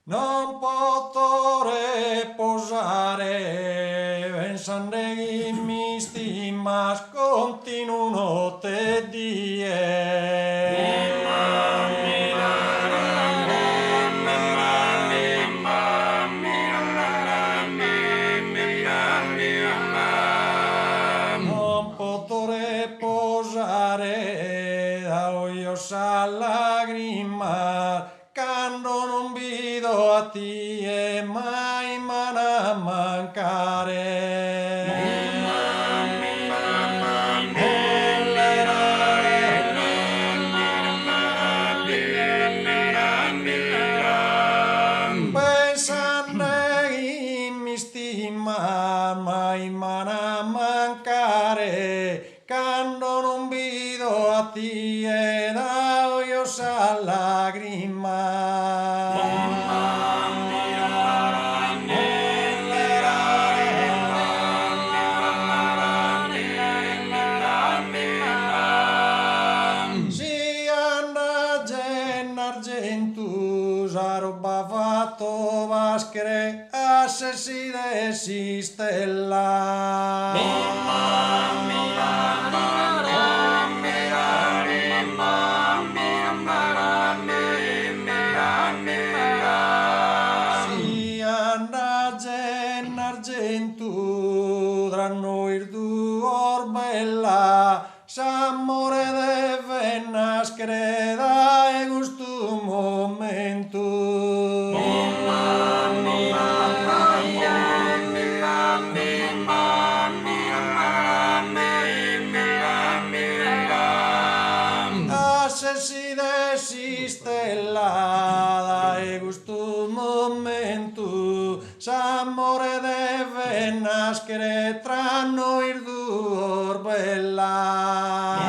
Non potrò posare pensando che mi stimas continuo te die. Non potrò posare da oiosa lagrima quando non vedo a ti e mai mana mancare. Pensando che mi stima mai mana mancare quando non vedo a ti e da io sa lagrima. Si anda gen argentus a roba fatto vaschere a se si desistella. Si anda gen argentu tra noi due bella s'amore deve nascere da questo momento. Se si desiste là da questo momento s'amore deve nascere tra noi due bella.